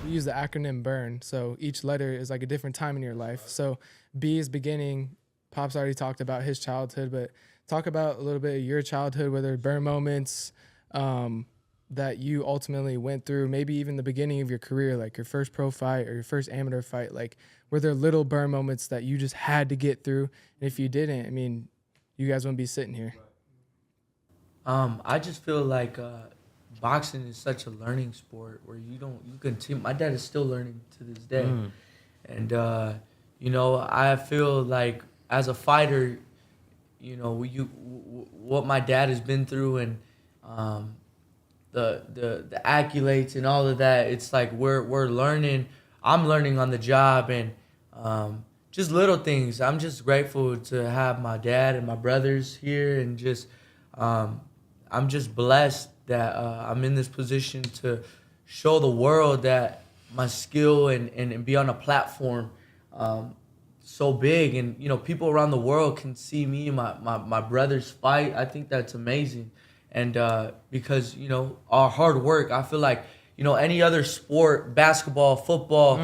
we use the acronym BURN. So each letter is like a different time in your life. So B is beginning. Pop's already talked about his childhood, but talk about a little bit of your childhood, whether burn moments that you ultimately went through, maybe even the beginning of your career, like your first pro fight or your first amateur fight. Like, were there little burn moments that you just had to get through? And if you didn't, I mean, you guys wouldn't be sitting here. I just feel like boxing is such a learning sport where you continue. My dad is still learning to this day, and I feel like as a fighter, what my dad has been through and the accolades and all of that. It's like we're learning. I'm learning on the job and just little things. I'm just grateful to have my dad and my brothers here and just. I'm just blessed that I'm in this position to show the world that my skill and be on a platform so big. And, people around the world can see me and my brothers fight. I think that's amazing. And because, our hard work, I feel like, any other sport, basketball, football,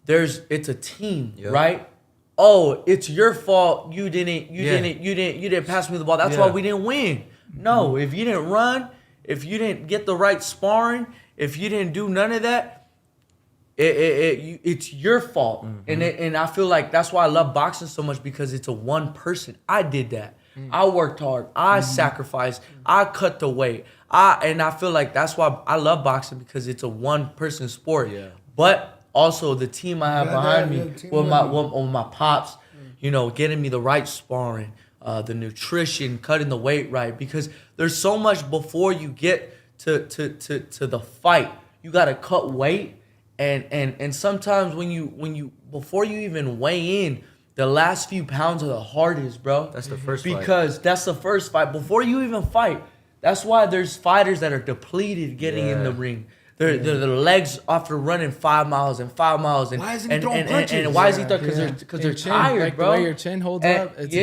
it's a team, right? Oh, it's your fault. You didn't pass me the ball. That's why we didn't win. No, if you didn't run, if you didn't get the right sparring, if you didn't do none of that, it's your fault. And I feel like that's why I love boxing so much because it's a one person. I did that. I worked hard. I sacrificed. I cut the weight. I feel like that's why I love boxing because it's a one person sport. Yeah. But also the team I have behind me with my pops, getting me the right sparring. The nutrition, cutting the weight right, because there's so much before you get to the fight. You gotta cut weight, and sometimes when you before you even weigh in, the last few pounds are the hardest, bro. That's the first because that's the first fight before you even fight. That's why there's fighters that are depleted getting in the ring. Their legs after running 5 miles and 5 miles and why is he throwing punches? And why is he throwing? Because they're tired, like bro. The way your chin holds up, it's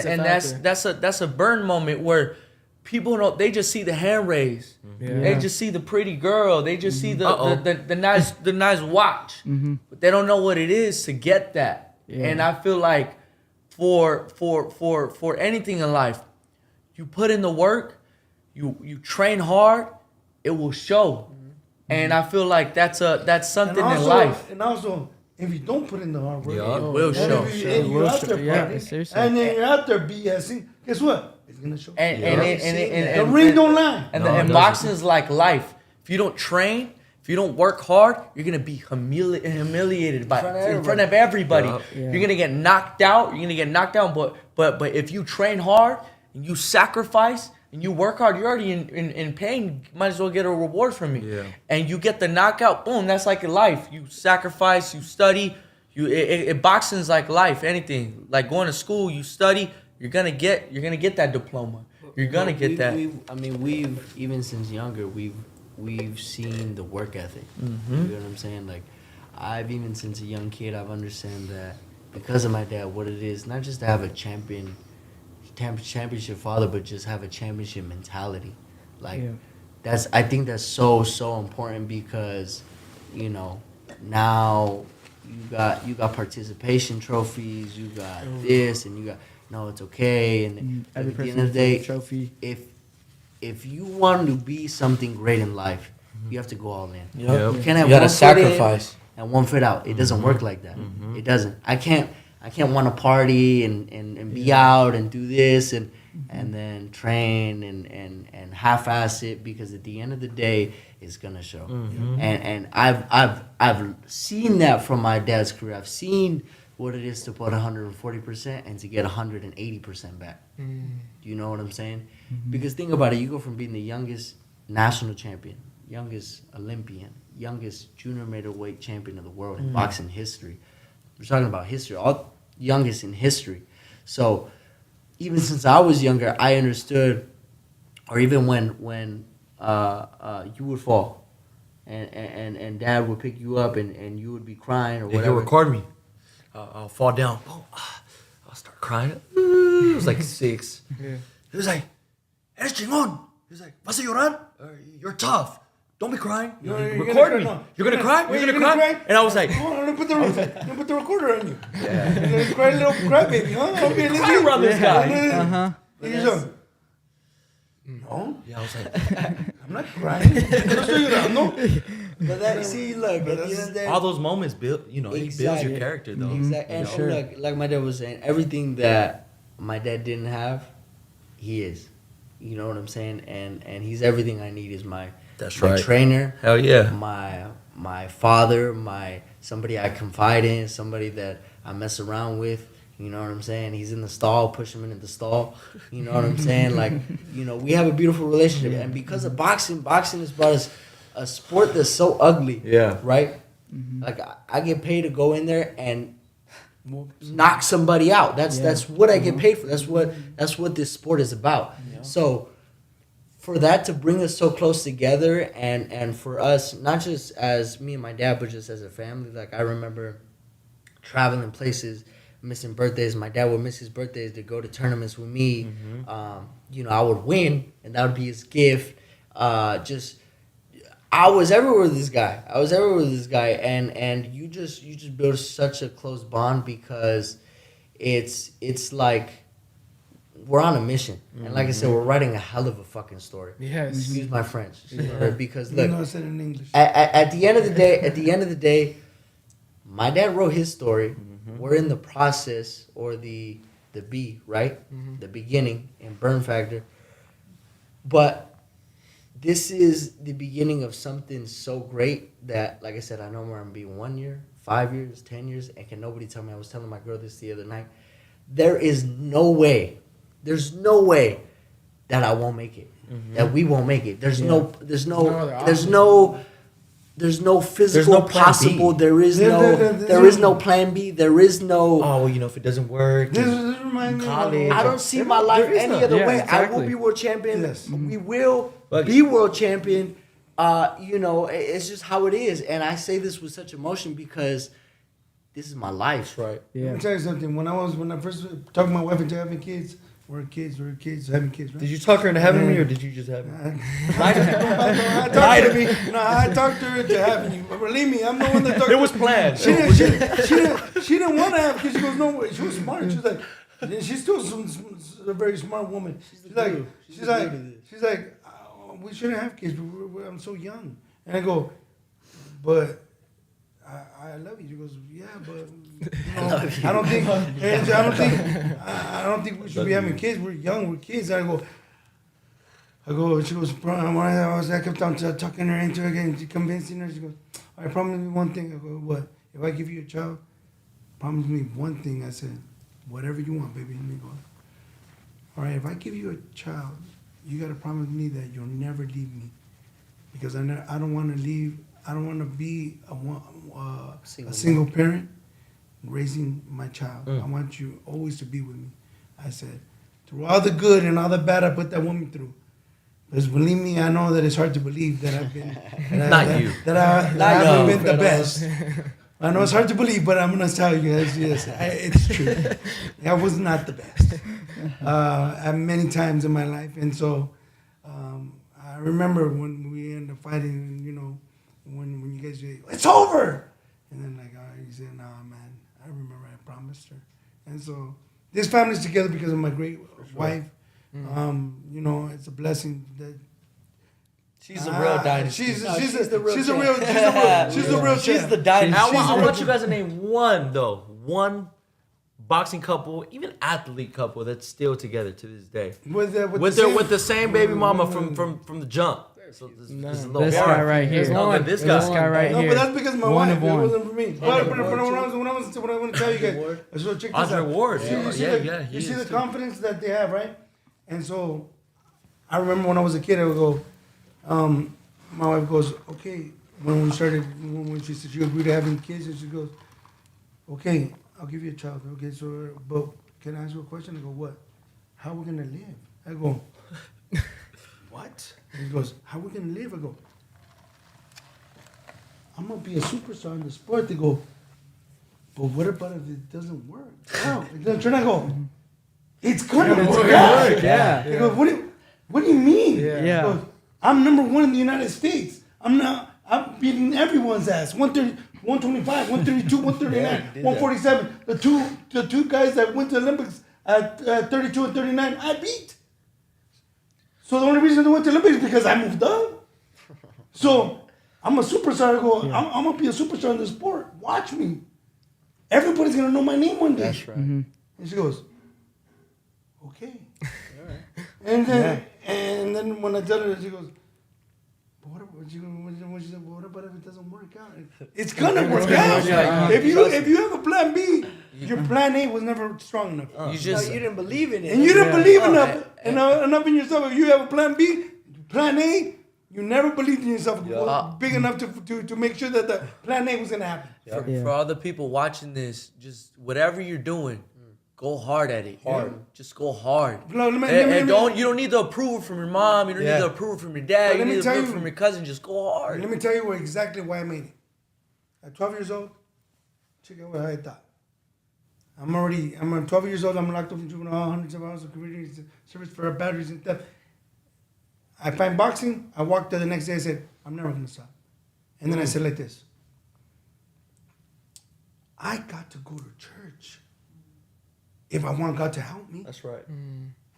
and that's a burn moment where people don't. They just see the hand raise. Yeah. They just see the pretty girl. They just see the nice watch, but they don't know what it is to get that. Yeah. And I feel like for anything in life, you put in the work, you train hard, it will show. And I feel like that's something in life. And also, if you don't put in the hard work, it will show. And you're out there partying, and then you're out there BSing, guess what? It's gonna show. And the ring don't lie. And boxing is like life. If you don't train, if you don't work hard, you're gonna be humiliated in front of everybody. Yeah. You're gonna get knocked out. But if you train hard and you sacrifice. And you work hard, you're already in pain. You might as well get a reward from me. Yeah. And you get the knockout, boom, that's like life. You sacrifice, you study. Boxing's like life, anything. Like going to school, you study, you're gonna get that diploma. You're gonna get that. We've even since younger, we've seen the work ethic. You know what I'm saying? Like, I've even since a young kid, I've understand that because of my dad, what it is, not just to have a championship father, but just have a championship mentality. Like, I think that's so important because, now you got participation trophies, you got this, and you got it's okay. And at the end of the day, trophy. If you want to be something great in life, you have to go all in. Yep. You can't have you gotta one sacrifice foot in and 1 foot out. It doesn't work like that. It doesn't. I can't want to party and be out and do this and then train and half-ass it, because at the end of the day, it's gonna show. And I've seen that from my dad's career. I've seen what it is to put 140% and to get 180% back. You know what I'm saying? Because think about it. You go from being the youngest national champion, youngest Olympian, youngest junior middleweight champion of the world in boxing history. We're talking about history, all youngest in history. So even since I was younger, I understood, or even when you would fall and dad would pick you up and you would be crying or whatever. He'll record me. I'll fall down. Boom. I'll start crying. It was like 6. Yeah. He was like, eres chingón. He was like, ¿vas a llorar? You're tough. don't be crying. You're Record me. no. You're gonna cry. Wait, You're gonna cry. And I was like, oh, I'm gonna put the recorder on you. Yeah. Cry, little cry baby, huh? Okay, let's cry around this guy. No. Yeah, I was like, I'm not crying. No. But that, see, look, at the end of the day, all those moments build. You know, it builds your character though. Exactly. And Sure. like my dad was saying, everything that my dad didn't have, he is. You know what I'm saying? And he's everything I need. Is my trainer. Hell yeah. My father, somebody I confide in, somebody that I mess around with. You know what I'm saying? He's in the stall, push him in the stall. You know what I'm saying? Like, you know, we have a beautiful relationship. And because of boxing has brought us a sport that's so ugly. Yeah. Right? Mm-hmm. Like, I get paid to go in there and knock somebody out. That's what I get paid for. That's what this sport is about. Yeah. So for that to bring us so close together and for us, not just as me and my dad, but just as a family, like I remember traveling places, missing birthdays. My dad would miss his birthdays to go to tournaments with me. Mm-hmm. You know, I would win, and that would be his gift. I was everywhere with this guy. And you just build such a close bond because it's like we're on a mission. Mm-hmm. And like I said, we're writing a hell of a fucking story. Yes. Excuse my French. Yeah. Because look, I said it in English. At the end of the day, my dad wrote his story. Mm-hmm. We're in the process or the B, right? Mm-hmm. The beginning in Burn Factor. But this is the beginning of something so great that, like I said, I know where I'm going to be 1 year, 5 years, 10 years, and can nobody tell me. I was telling my girl this the other night. There's no way that I won't make it. Mm-hmm. That we won't make it. There's no physical possible. There is no plan B. There is no. Oh, well, you know, if it doesn't work, this reminds me. I don't see my life any other way. Exactly. I will be world champion. Yes. We will be world champion. You know, it's just how it is. And I say this with such emotion because this is my life. Right. Yeah. Let me tell you something. When I first talked to my wife into having kids, we're kids, having kids, right? Did you talk her into having me, or did you just have me? I talked her into having you. But believe me, I'm the one that talked. It was planned. She didn't want to have because she goes, no way. She was smart. She was like, she's still a very smart woman. She's like, oh, we shouldn't have kids. I'm so young. And I go, but I love you. She goes, yeah, but I don't think we should be having kids. We're young. We're kids. I go. She goes. I kept on talking her into it again, convincing her. She goes, all right, promise me one thing. I go, what? If I give you a child, promise me one thing. I said, whatever you want, baby. And he goes, all right, if I give you a child, you got to promise me that you'll never leave me, because I don't want to leave. I don't want to be a single parent raising my child. I want you always to be with me. I said, through all the good and all the bad I put that woman through. Because believe me, I know that it's hard to believe that I've been I haven't been the best. I know it's hard to believe, but I'm gonna tell you, it's true. I was not the best at many times in my life, and so I remember when we ended up fighting. You know, when you guys say it's over, and then you said, "Nah, man, I remember I promised her," and so this family's together because of my great wife. Mm-hmm. You know, it's a blessing that she's the real dynasty. She's the dynasty. I want you guys to name one boxing couple, even athlete couple that's still together to this day. With the same baby mama from the jump. So this guy right here. This guy right here. No, but that's because of my wife. It wasn't for me. But what I want to tell you guys. So check this out. Andre Ward. You see the confidence that they have, right? And so I remember when I was a kid, I would go, my wife goes, okay, when she said she agreed to having kids, and she goes, okay, I'll give you a child. Okay, so, but can I ask you a question? I go, what? How are we going to live? I go, what? And he goes, how are we going to live? I go, I'm going to be a superstar in the sport. They go, but what about if it doesn't work? Wow. Then I go, it's gonna work. Yeah. He goes, what do you mean? Yeah. He goes, I'm number one in the United States. I'm beating everyone's ass. 130, 125, 132, 139, 147. The two guys that went to the Olympics at 32 and 39, I beat. So the only reason they went to the Olympics is because I moved up. So I'm a superstar. I go, I'm gonna be a superstar in this sport. Watch me. Everybody's gonna know my name one day. That's right. And she goes, okay. And then when I tell her, she goes, but what about if it doesn't work out? It's gonna work out. If you have a plan B, your plan A was never strong enough. You didn't believe in it. And you didn't believe enough in yourself. If you have a plan B, plan A, you never believed in yourself big enough to make sure that the plan A was gonna happen. For all the people watching this, just whatever you're doing, go hard at it. Just go hard. You don't need the approval from your mom. You don't need the approval from your dad. You need the approval from your cousin. Just go hard. Let me tell you exactly why I made it. At 12 years old, check out what I thought. I'm 12 years old. I'm locked up in juvenile, hundreds of hours of community service for batteries and theft. I find boxing. I walked there the next day. I said, I'm never going to stop. And then I said like this. I got to go to church if I want God to help me. That's right.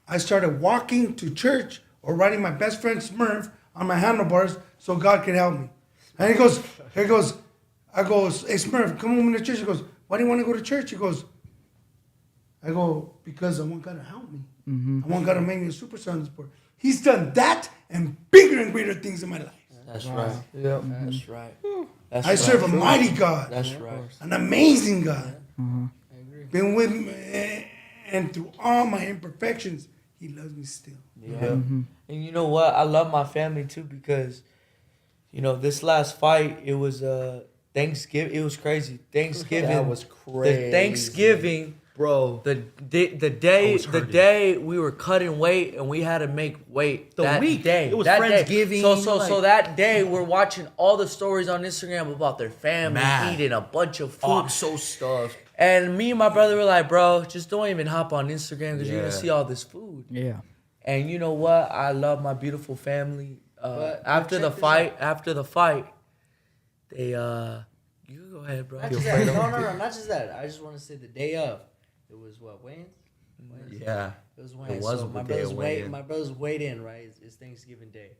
I started walking to church or riding my best friend Smurf on my handlebars so God could help me. And I go, hey Smurf, come with me to church. He goes, why do you want to go to church? He goes, I go, because I want God to help me. I want God to make me a superstar in the sport. He's done that and bigger and greater things in my life. That's right. Yep. That's right. I serve a mighty God. That's right. An amazing God. Been with me, and through all my imperfections, He loves me still. Yeah. And you know what? I love my family too because, this last fight, it was Thanksgiving. It was crazy. Thanksgiving. That was crazy. The Thanksgiving, bro. The day we were cutting weight and we had to make weight. That day. It was that Friendsgiving. Day. So that day we're watching all the stories on Instagram about their family eating a bunch of food. Oh, I'm so stuffed. And me and my brother were like, bro, just don't even hop on Instagram because you're gonna see all this food. Yeah. And you know what? I love my beautiful family. After the fight, they you go ahead, bro. Not just that. No, not just that. I just want to say the day of. It was what, Wayne's? Yeah. It was Wayne's. It was So the day of weigh-in. my brother's weighed in, right? It's Thanksgiving Day.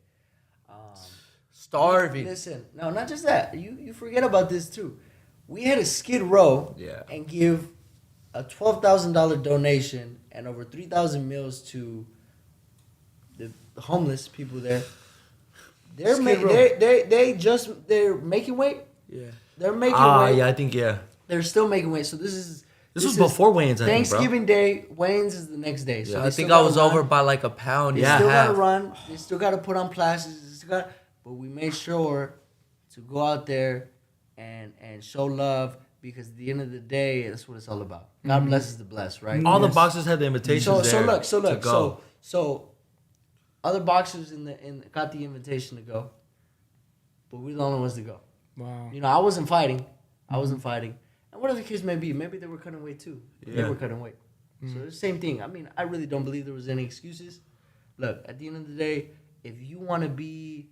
Starving. Listen, no, not just that. You forget about this too. We had a Skid Row and give a $12,000 donation and over 3,000 meals to the homeless people there. They're making weight. Yeah. They're making weight. Yeah, I think They're still making weight. So this was before Wayne's. Thanksgiving Day. Wayne's is the next day. So I think I was over by like a pound. They still gotta run. They still gotta put on plasters. But we made sure to go out there and show love because at the end of the day, that's what it's all about. God blesses the blessed, right? All the boxers had the invitations there. So other boxers got the invitation to go, but we're the only ones to go. Wow. I wasn't fighting. And whatever the case may be, maybe they were cutting weight too. They Yeah. were cutting weight. So it's the same thing. I mean, I really don't believe there was any excuses. Look, at the end of the day, if you want to be